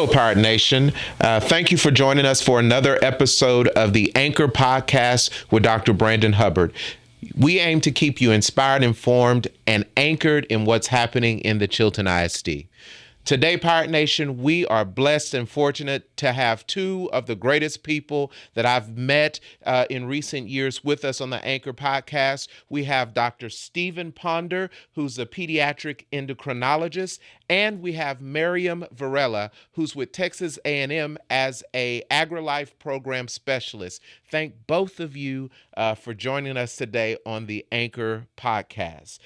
Hello, Pirate Nation. Thank you for joining us for another episode of the Anchor Podcast with Dr. Brandon Hubbard. We aim to keep you inspired, informed, and anchored in what's happening in the Chilton ISD. Today, Pirate Nation, we are blessed and fortunate to have two of the greatest people that I've met in recent years with us on the Anchor Podcast. We have Dr. Stephen Ponder, who's a pediatric endocrinologist, and we have Miriam Varela, who's with Texas A&M as a AgriLife program specialist. Thank both of you for joining us today on the Anchor Podcast.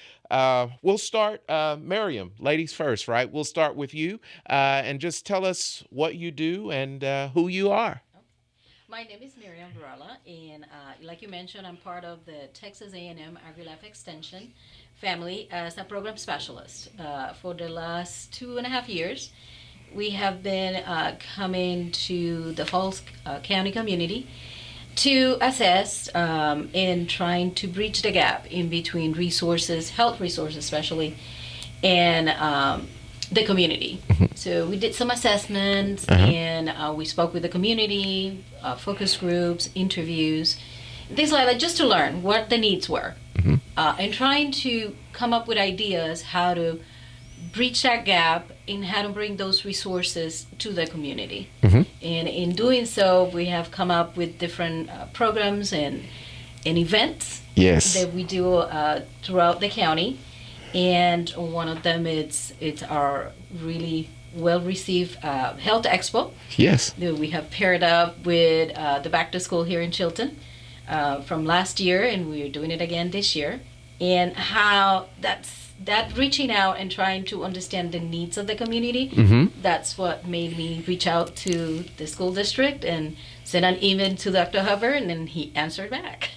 We'll start, Miriam, ladies first, right? We'll start with you and just tell us what you do and who you are. My name is Miriam Varela, and like you mentioned, I'm part of the Texas A&M AgriLife Extension family as a program specialist. For the last 2.5 years, we have been coming to the Falls County community to assess and trying to bridge the gap in between resources, health resources especially, and the community. So we did some assessments and we spoke with the community, focus groups, interviews, things like that, just to learn what the needs were and trying to come up with ideas how to bridge that gap and how to bring those resources to the community. And in doing so, we have come up with different programs and events that we do throughout the county. And one of them it's our really well-received Health Expo. Yes. We have paired up with the Back to School here in Chilton from last year, and we're doing it again this year. And how that reaching out and trying to understand the needs of the community, that's what made me reach out to the school district and send an email to Dr. Hubbard, and then he answered back.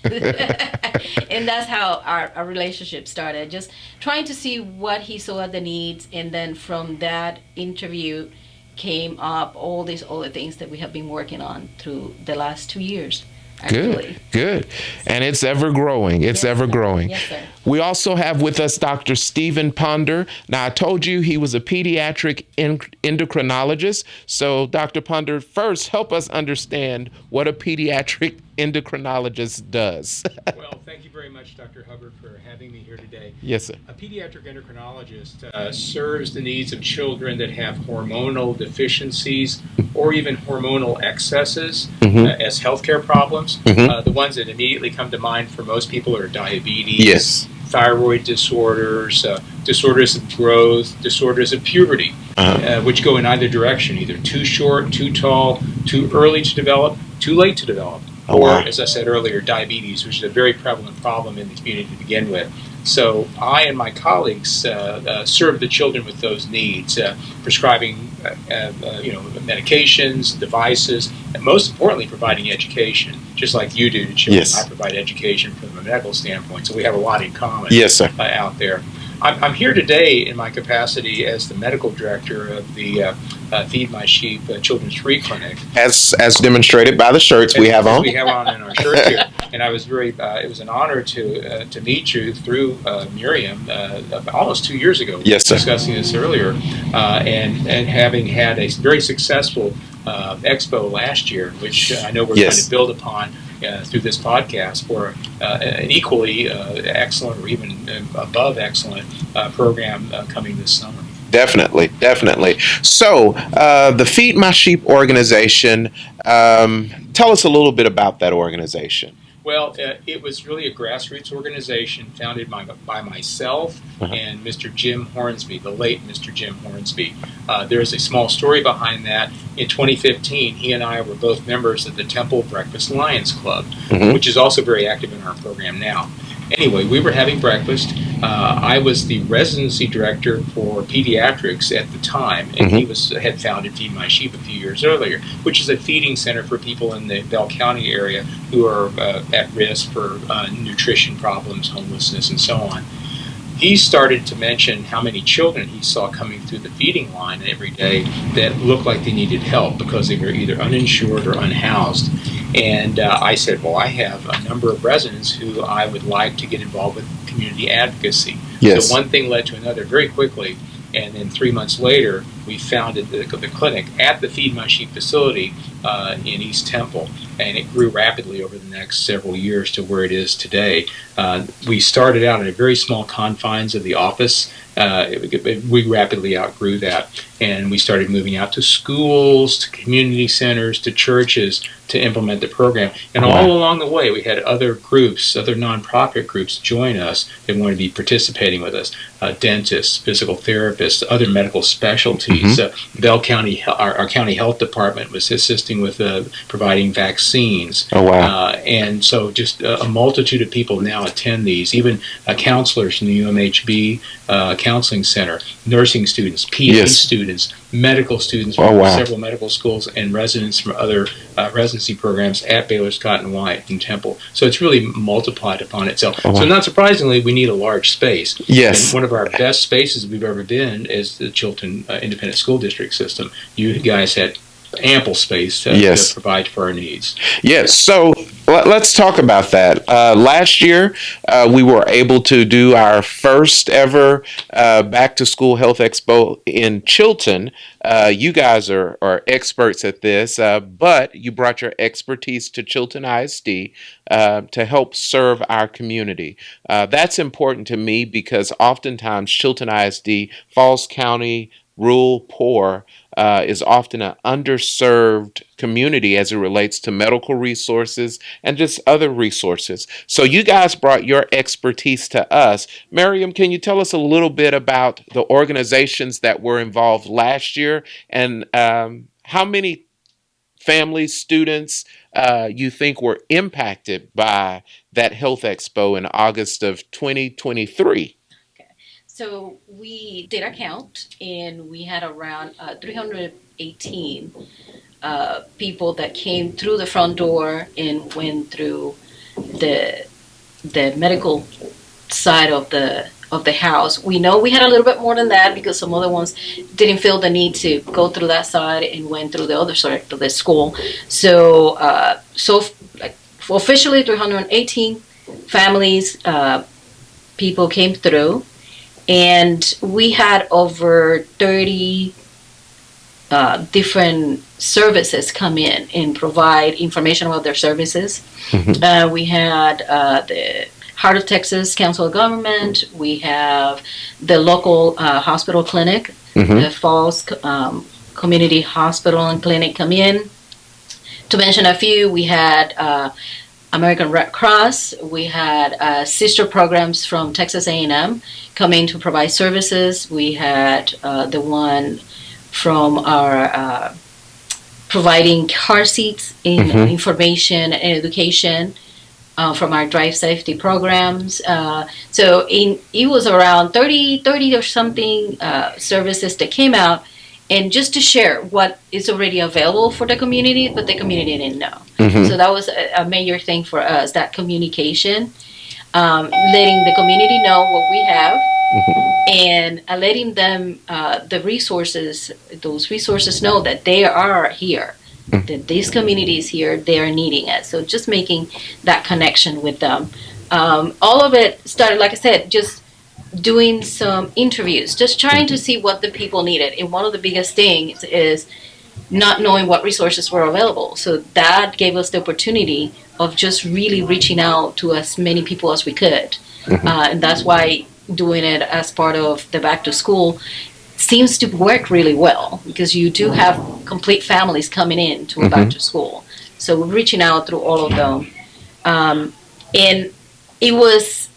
And that's how our relationship started, just trying to see what he saw the needs, and then from that interview came up all these other things that we have been working on through the last 2 years. Actually. Good. And it's ever growing. It's ever growing. Yes, sir. We also have with us Dr. Stephen Ponder. Now, I told you he was a pediatric endocrinologist. So, Dr. Ponder, first, help us understand what a pediatric endocrinologist does. Well, thank you very much, Dr. Hubbard, for having me here today. Yes, sir. A pediatric endocrinologist serves the needs of children that have hormonal deficiencies or even hormonal excesses as healthcare problems. The ones that immediately come to mind for most people are diabetes, thyroid disorders, disorders of growth, disorders of puberty, which go in either direction, either too short, too tall, too early to develop, too late to develop. Or, as I said earlier, diabetes, which is a very prevalent problem in the community to begin with. So I and my colleagues serve the children with those needs, prescribing medications, devices, and most importantly, providing education, just like you do to children. I provide education from a medical standpoint, so we have a lot in common out there. I'm here today in my capacity as the medical director of the Feed My Sheep Children's Free Clinic. As demonstrated by the shirts we have on. We have on in our shirt here. And I was it was an honor to meet you through Miriam almost 2 years ago. Yes, sir. Discussing this earlier. And having had a very successful expo last year, which I know we're going to build upon through this podcast for an equally excellent or even above excellent program coming this summer. Definitely. So, the Feed My Sheep organization, tell us a little bit about that organization. Well, it was really a grassroots organization founded by myself and Mr. Jim Hornsby, the late Mr. Jim Hornsby. There's a small story behind that. In 2015, he and I were both members of the Temple Breakfast Lions Club, which is also very active in our program now. Anyway, we were having breakfast. I was the residency director for pediatrics at the time, and he had founded Feed My Sheep a few years earlier, which is a feeding center for people in the Bell County area who are at risk for nutrition problems, homelessness, and so on. He started to mention how many children he saw coming through the feeding line every day that looked like they needed help because they were either uninsured or unhoused. And I said, well, I have a number of residents who I would like to get involved with community advocacy. So one thing led to another very quickly. And then 3 months later, we founded the clinic at the Feed My Sheep facility in East Temple, and it grew rapidly over the next several years to where it is today. We started out in a very small confines of the office. We rapidly outgrew that, and we started moving out to schools, to community centers, to churches to implement the program. And all along the way, we had other groups, other nonprofit groups join us that wanted to be participating with us. Dentists, physical therapists, other medical specialties. Bell County, our county health department was assisting with providing vaccines. And so just a multitude of people now attend these, even counselors from the UMHB Counseling Center, nursing students, PhD students, medical students from several medical schools, and residents from other residency programs at Baylor Scott and White and Temple. So it's really multiplied upon itself. So not surprisingly, we need a large space. And one of our best spaces we've ever been is the Chilton Independent School District system. You guys had ample space to provide for our needs. So let's talk about that. Last year, we were able to do our first ever Back to School Health Expo in Chilton. You guys are experts at this, but you brought your expertise to Chilton ISD to help serve our community. That's important to me because oftentimes Chilton ISD, Falls County, rural poor, is often an underserved community as it relates to medical resources and just other resources. So you guys brought your expertise to us. Miriam, can you tell us a little bit about the organizations that were involved last year and how many families, students you think were impacted by that health expo in August of 2023? So we did a count, and we had around 318 people that came through the front door and went through the medical side of the house. We know we had a little bit more than that because some other ones didn't feel the need to go through that side and went through the other side of the school. So officially 318 families, people came through. And we had over 30 different services come in and provide information about their services. We had the Heart of Texas Council of Government. We have the local hospital clinic, the Falls Community Hospital and Clinic come in. To mention a few, we had American Red Cross. We had sister programs from Texas A&M coming to provide services. We had the one from our providing car seats in information and education from our drive safety programs. So it was around 30 or something services that came out, and just to share what is already available for the community, but the community didn't know. So that was a major thing for us, that communication, letting the community know what we have, and letting them, those resources know that they are here, that this community is here, they are needing it. So just making that connection with them. All of it started, like I said, just doing some interviews, just trying to see what the people needed. And one of the biggest things is not knowing what resources were available. So that gave us the opportunity of just really reaching out to as many people as we could. And that's why doing it as part of the Back to School seems to work really well, because you do have complete families coming in to a Back to School. So we're reaching out through all of them. And it was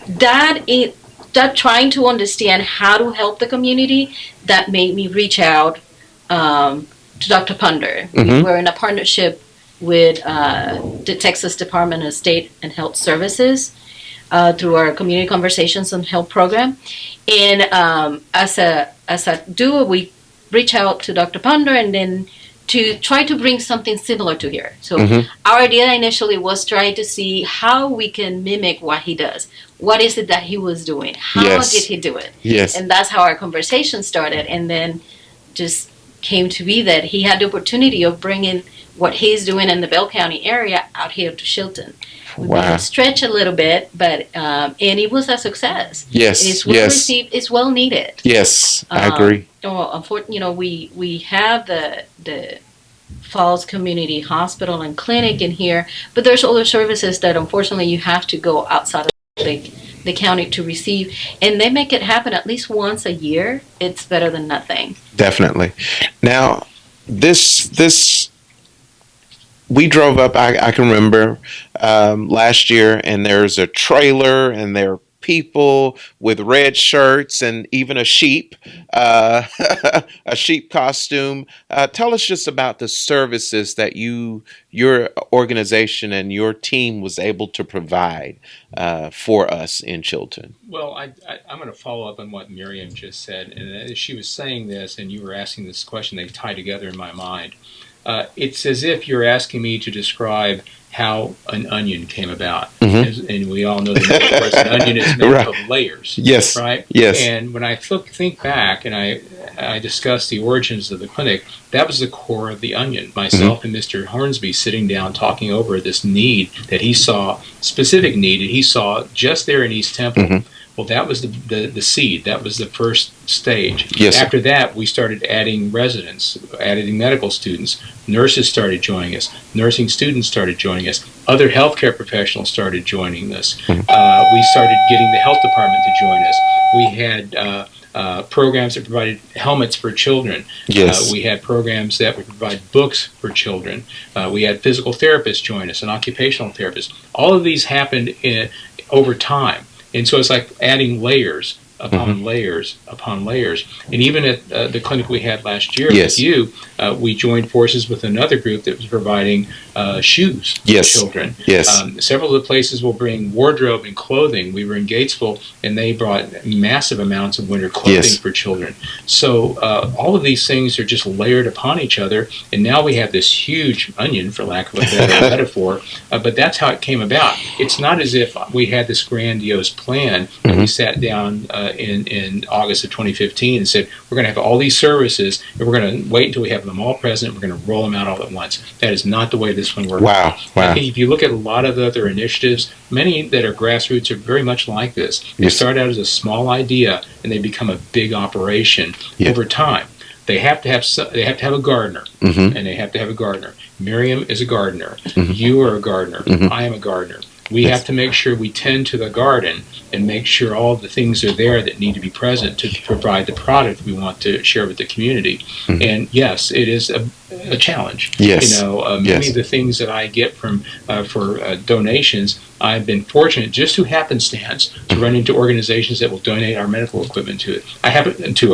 that trying to understand how to help the community that made me reach out to Dr. Punder. We were in a partnership with the Texas Department of State and Health Services through our Community Conversations on Health program. And as a duo, we reach out to Dr. Punder and then to try to bring something similar to here. So our idea initially was try to see how we can mimic what he does. What is it that he was doing? How did he do it? And that's how our conversation started. And then just came to be that he had the opportunity of bringing what he's doing in the Bell County area out here to Chilton. We made Wow. it stretch a little bit, but and it was a success. Yes. It's well received. It's well needed. Yes. I agree. Well, unfortunately, we have the Falls Community Hospital and Clinic in here, but there's other services that unfortunately you have to go outside of the county to receive, and they make it happen at least once a year. It's better than nothing. Definitely. Now, this we drove up. I can remember last year, and there's a trailer, and there are people with red shirts, and even a sheep, a sheep costume. Tell us just about the services that your organization and your team was able to provide for us in Chilton. Well, I'm going to follow up on what Miriam just said. And as she was saying this and you were asking this question, they tie together in my mind. It's as if you're asking me to describe how an onion came about. And we all know that an onion is made up of layers. Yes. Right? Yes. And when I think back and I discuss the origins of the clinic, that was the core of the onion. Myself and Mr. Hornsby sitting down talking over this need that he saw, specific need that he saw just there in East Temple. Well, that was the seed. That was the first stage. Yes. After that, we started adding residents, adding medical students. Nurses started joining us. Nursing students started joining us. Other healthcare professionals started joining us. We started getting the health department to join us. We had programs that provided helmets for children. Yes. We had programs that would provide books for children. We had physical therapists join us and occupational therapists. All of these happened over time. And so it's like adding layers upon layers upon layers. And even at the clinic we had last year with you, we joined forces with another group that was providing shoes for children. Several of the places will bring wardrobe and clothing. We were in Gatesville, and they brought massive amounts of winter clothing for children. So all of these things are just layered upon each other, and now we have this huge onion, for lack of a better metaphor, but that's how it came about. It's not as if we had this grandiose plan and we sat down in August of 2015 and said, we're going to have all these services, and we're going to wait until we have them all present, we're going to roll them out all at once. That is not the way this one works. Wow. I think if you look at a lot of the other initiatives, many that are grassroots are very much like this. They start out as a small idea, and they become a big operation over time. They have to have a gardener, and they have to have a gardener. Miriam is a gardener. You are a gardener. I am a gardener. We have to make sure we tend to the garden and make sure all the things are there that need to be present to provide the product we want to share with the community. And yes, it is a challenge. Yes. Many of the things that I get from for donations, I've been fortunate just through happenstance to run into organizations that will donate our medical equipment to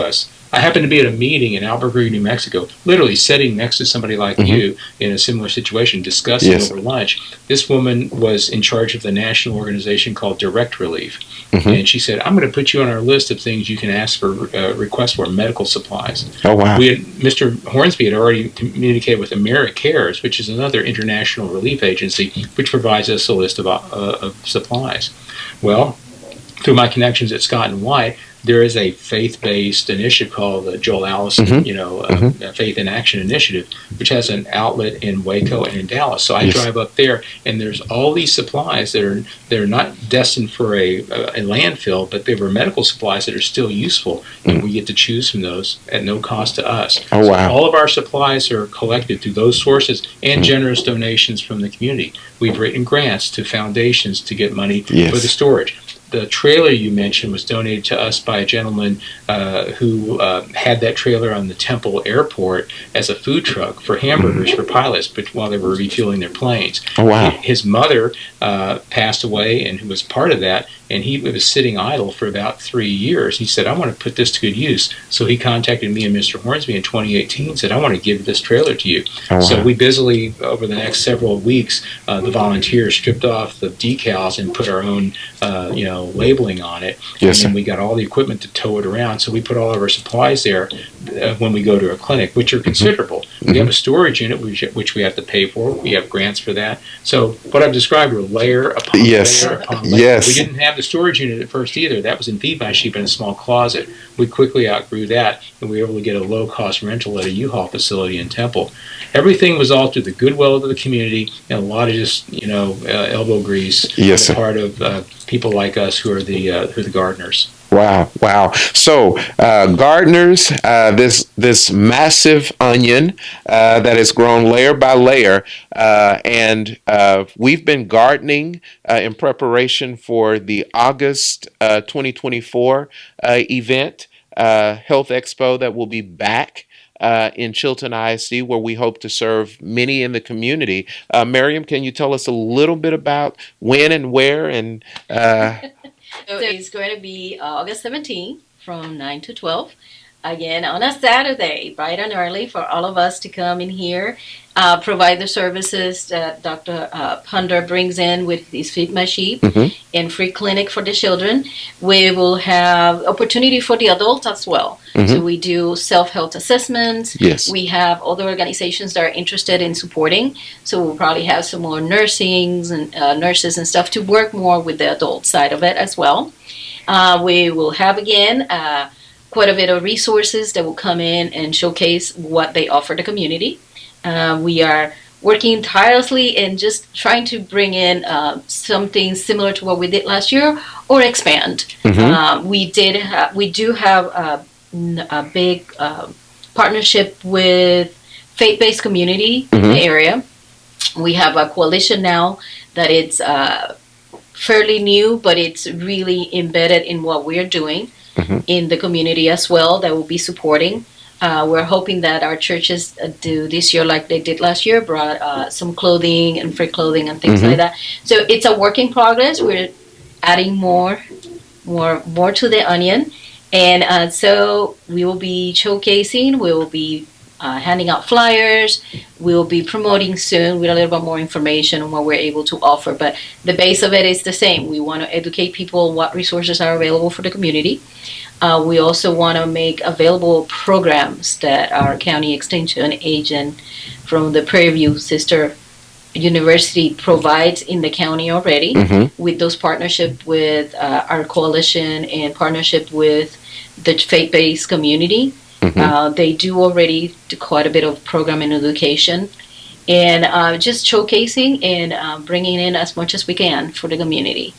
us. I happened to be at a meeting in Albuquerque, New Mexico, literally sitting next to somebody like you in a similar situation, discussing over lunch. This woman was in charge of the national organization called Direct Relief. And she said, I'm going to put you on our list of things you can ask for, requests for medical supplies. Oh, wow. Mr. Hornsby had already communicated with AmeriCares, which is another international relief agency, which provides us a list of supplies. Well, through my connections at Scott and White, there is a faith-based initiative called the Joel Allison, Faith in Action Initiative, which has an outlet in Waco and in Dallas. So I drive up there, and there's all these supplies that are not destined for a landfill, but they were medical supplies that are still useful, and we get to choose from those at no cost to us. Oh, wow. So all of our supplies are collected through those sources and generous donations from the community. We've written grants to foundations to get money for the storage. The trailer you mentioned was donated to us by a gentleman who had that trailer on the Temple Airport as a food truck for hamburgers for pilots, but while they were refueling their planes. Oh, wow. His mother passed away, and who was part of that, and he was sitting idle for about 3 years. He said, I want to put this to good use. So he contacted me and Mr. Hornsby in 2018 and said, I want to give this trailer to you. Oh, wow. So we busily, over the next several weeks, the volunteers stripped off the decals and put our own, labeling on it. And then we got all the equipment to tow it around. So we put all of our supplies there when we go to a clinic, which are considerable. We have a storage unit, which we have to pay for. We have grants for that. So what I've described were layer upon layer upon layer. Yes. We didn't have the storage unit at first either. That was in Feed My Sheep in a small closet. We quickly outgrew that, and we were able to get a low-cost rental at a U-Haul facility in Temple. Everything was all through the goodwill of the community and a lot of just, elbow grease on the part of people like us who are the gardeners. Wow. So, gardeners, this massive onion that has grown layer by layer, and we've been gardening in preparation for the August 2024 event, Health Expo, that will be back in Chilton ISD, where we hope to serve many in the community. Miriam, can you tell us a little bit about when and where and So it's going to be August 17th from 9 to 12. Again, on a Saturday, bright and early, for all of us to come in here, provide the services that Dr. Ponder brings in with his Feed My Sheep and free clinic for the children. We will have opportunity for the adults as well. So we do self-health assessments. Yes. We have other organizations that are interested in supporting. So we'll probably have some more nurses and stuff to work more with the adult side of it as well. We will have, again, quite a bit of resources that will come in and showcase what they offer the community. We are working tirelessly and just trying to bring in something similar to what we did last year or expand. We do have a big partnership with faith-based community in the area. We have a coalition now that it's fairly new, but it's really embedded in what we're doing in the community as well, that will be supporting. We're hoping that our churches do this year like they did last year, brought some clothing and free clothing and things like that. So it's a work in progress. We're adding more to the onion. And so we will be showcasing, we will be handing out flyers, we will be promoting soon with a little bit more information on what we're able to offer. But the base of it is the same. We want to educate people what resources are available for the community. We also want to make available programs that our county extension agent from the Prairie View Sister University provides in the county already, with those partnership with our coalition and partnership with the faith-based community. They do already do quite a bit of program and education, and just showcasing and bringing in as much as we can for the community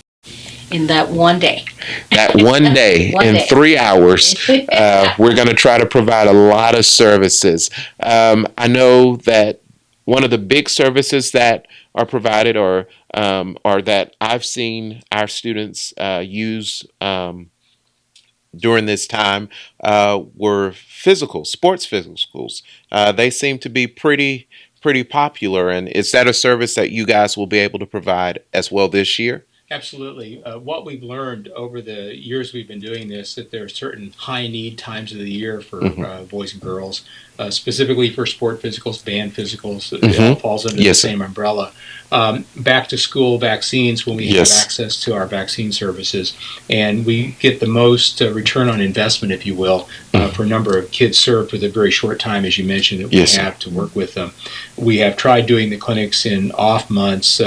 in that one day. That one day in 3 hours, we're going to try to provide a lot of services. I know that one of the big services that are provided or that I've seen our students use during this time were sports physicals. They seem to be pretty popular. And is that a service that you guys will be able to provide as well this year? Absolutely. What we've learned over the years we've been doing this, that there are certain high-need times of the year for boys and girls, specifically for sport physicals, band physicals. It all falls under the same umbrella. Back-to-school vaccines, when we have access to our vaccine services, and we get the most return on investment, if you will, for a number of kids served with a very short time, as you mentioned, that we have to work with them. We have tried doing the clinics in off months,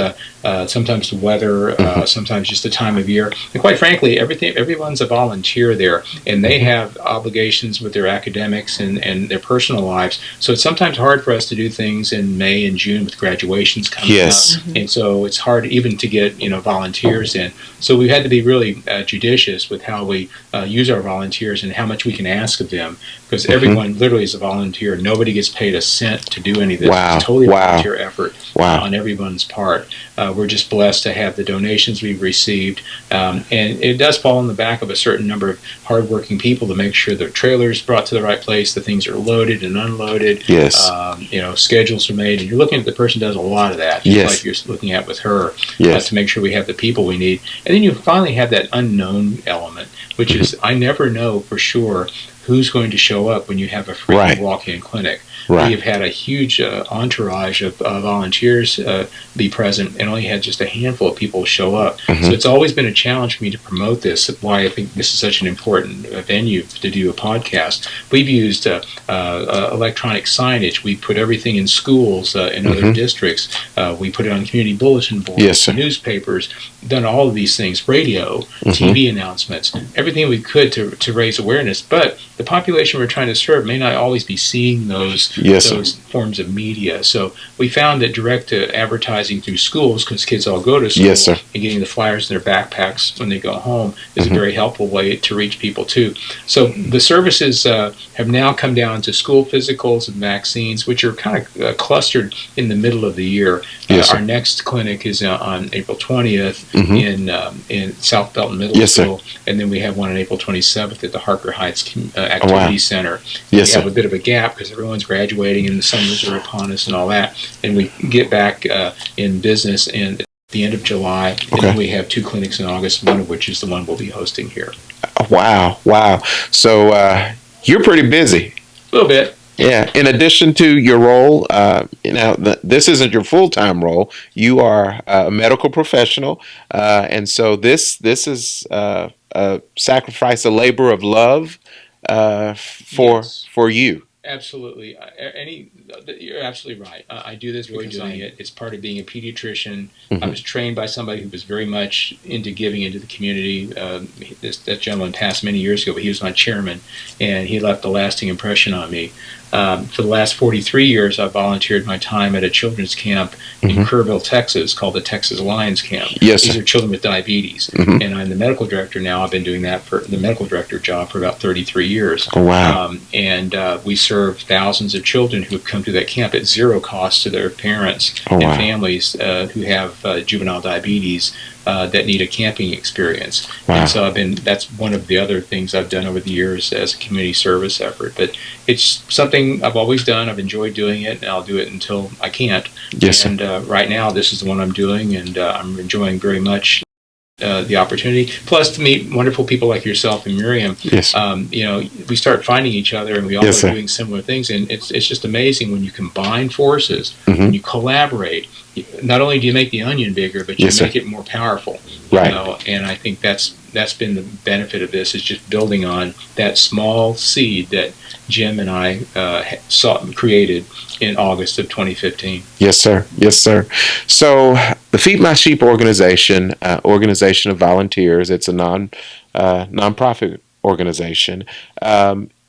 sometimes the weather, sometimes just the time of year. And quite frankly, everyone's a volunteer there, and they have obligations with their academics and their personal lives. So it's sometimes hard for us to do things in May and June with graduations coming up. And so it's hard even to get volunteers in. So we had to be really judicious with how we use our volunteers and how much we can ask of them, because everyone literally is a volunteer. Nobody gets paid a cent to do any of this. It's totally a volunteer effort on everyone's part. We're just blessed to have the donations we've received, and it does fall on the back of a certain number of hardworking people to make sure the trailer's brought to the right place, the things are loaded and unloaded. Schedules are made, and you're looking at the person does a lot of that, like you're looking at with her, to make sure we have the people we need. And then you finally have that unknown element, which is I never know for sure who's going to show up when you have a free walk-in clinic. Right. We have had a huge entourage of volunteers be present, and only had just a handful of people show up. So it's always been a challenge for me to promote this. Why I think this is such an important venue to do a podcast. We've used electronic signage. We put everything in schools in other districts. We put it on community bulletin boards, Yes, sir. newspapers. Done all of these things: radio, TV announcements, everything we could to raise awareness. But the population we're trying to serve may not always be seeing those forms of media. So we found that direct advertising through schools, because kids all go to school, Yes, sir. and getting the flyers in their backpacks when they go home is a very helpful way to reach people too. So the services have now come down to school physicals and vaccines, which are kind of clustered in the middle of the year. Yes, sir. Our next clinic is on April 20th in South Belton Middle Yes, sir. School, and then we have one on April 27th at the Harker Heights Activity Center. Yes, we sir. have a bit of a gap because everyone's graduating and the summers are upon us and all that, and we get back in business in the end of July, and then we have 2 clinics in August, one of which is the one we'll be hosting here. Wow. So you're pretty busy. A little bit. Yeah. In addition to your role, this isn't your full-time role. You are a medical professional, and so this is a sacrifice, a labor of love for you. Absolutely. You're absolutely right. I do this because doing it. It's part of being a pediatrician. I was trained by somebody who was very much into giving into the community. That gentleman passed many years ago, but he was my chairman, and he left a lasting impression on me. For the last 43 years, I've volunteered my time at a children's camp in Kerrville, Texas, called the Texas Lions Camp. Yes, These sir. are children with diabetes, and I'm the medical director now. I've been doing that for the medical director job for about 33 years. Oh, wow. And we serve thousands of children who have come to that camp at zero cost to their parents Oh, and wow. families who have juvenile diabetes that need a camping experience. Wow. And so that's one of the other things I've done over the years as a community service effort. But it's something I've always done. I've enjoyed doing it, and I'll do it until I can't. Yes, sir. And right now, this is the one I'm doing, and I'm enjoying very much the opportunity. Plus, to meet wonderful people like yourself and Miriam. Yes. We start finding each other, and we all Yes, are sir. doing similar things. And it's just amazing when you combine forces, Mm-hmm. when you collaborate. Not only do you make the onion bigger, but you Yes, sir. make it more powerful. Right. And I think that's been the benefit of this, is just building on that small seed that Jim and I created in August of 2015. Yes, sir. Yes, sir. So the Feed My Sheep organization of volunteers, it's a nonprofit organization.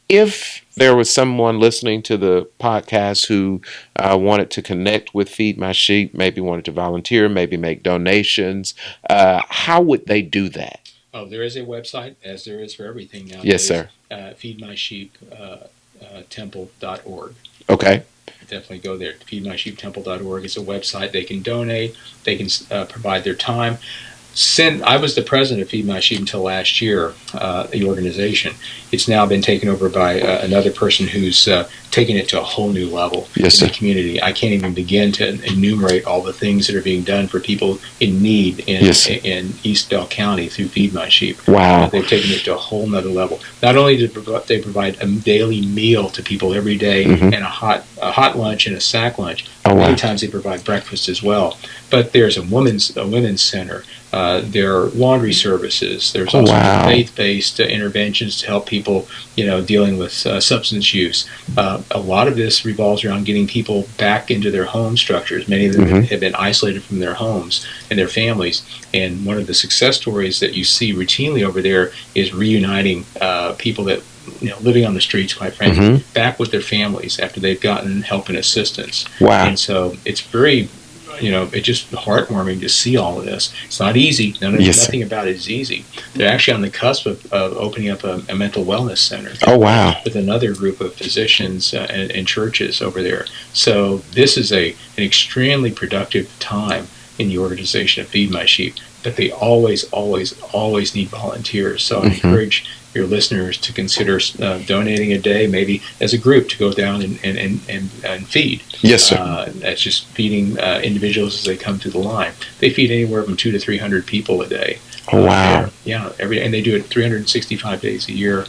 If there was someone listening to the podcast who wanted to connect with Feed My Sheep, maybe wanted to volunteer, maybe make donations, how would they do that? Oh, there is a website, as there is for everything now. Yes, sir. feedmysheeptemple.org. Okay. Definitely go there. feedmysheeptemple.org is a website. They can donate. They can provide their time. I was the president of Feed My Sheep until last year, the organization. It's now been taken over by another person who's taken it to a whole new level Yes, in sir. the community. I can't even begin to enumerate all the things that are being done for people in need in East Bell County through Feed My Sheep. Wow. They've taken it to a whole nother level. Not only do they provide a daily meal to people every day, and a hot lunch and a sack lunch. Oh, wow. Many times they provide breakfast as well. But there's a women's center. There are laundry services. There's also faith-based interventions to help people, dealing with substance use. A lot of this revolves around getting people back into their home structures. Many of them have been isolated from their homes and their families. And one of the success stories that you see routinely over there is reuniting people that living on the streets, quite frankly, back with their families after they've gotten help and assistance. Wow. And so it's very, it's just heartwarming to see all of this. It's not easy. Nothing about it is easy. They're actually on the cusp of opening up a mental wellness center. Oh, wow. With another group of physicians and churches over there. So this is an extremely productive time in the organization of Feed My Sheep. But they always, always, always need volunteers. So I encourage your listeners to consider donating a day, maybe as a group, to go down and feed. Yes, sir. That's just feeding individuals as they come through the line. They feed anywhere from 200 to 300 people a day. Oh, wow. And they do it 365 days a year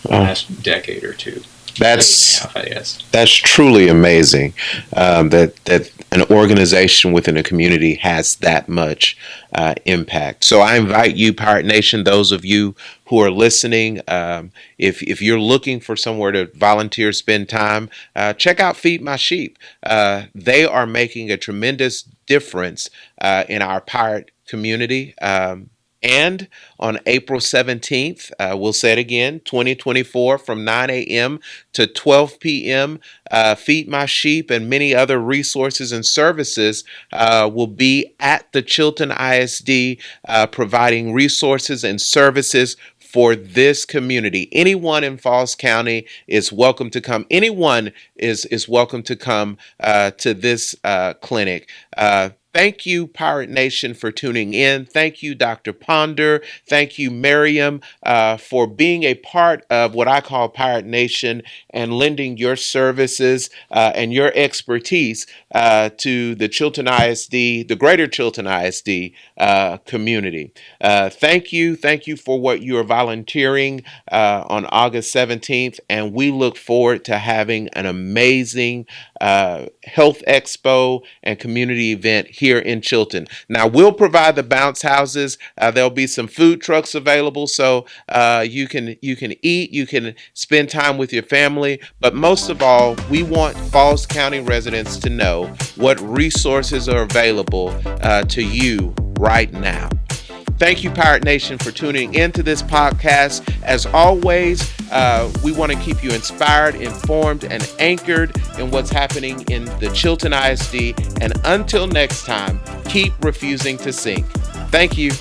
the last decade or two. That's Half, I guess. That's truly amazing, that an organization within a community has that much impact. So I invite you, Pirate Nation, those of you who are listening, if you're looking for somewhere to volunteer, spend time, check out Feed My Sheep. They are making a tremendous difference in our pirate community. And on April 17th, we'll say it again, 2024, from 9 a.m. to 12 p.m., Feed My Sheep and many other resources and services will be at the Chilton ISD, providing resources and services for this community. Anyone in Falls County is welcome to come. Anyone is welcome to come to this clinic. Thank you, Pirate Nation, for tuning in. Thank you, Dr. Ponder. Thank you, Miriam, for being a part of what I call Pirate Nation and lending your services and your expertise to the Chilton ISD, the greater Chilton ISD community. Thank you. Thank you for what you are volunteering on August 17th. And we look forward to having an amazing health expo and community event here in Chilton. Now, we'll provide the bounce houses. There'll be some food trucks available, so you can eat, you can spend time with your family. But most of all, we want Falls County residents to know what resources are available to you right now. Thank you, Pirate Nation, for tuning into this podcast. As always, we want to keep you inspired, informed, and anchored in what's happening in the Chilton ISD. And until next time, keep refusing to sink. Thank you.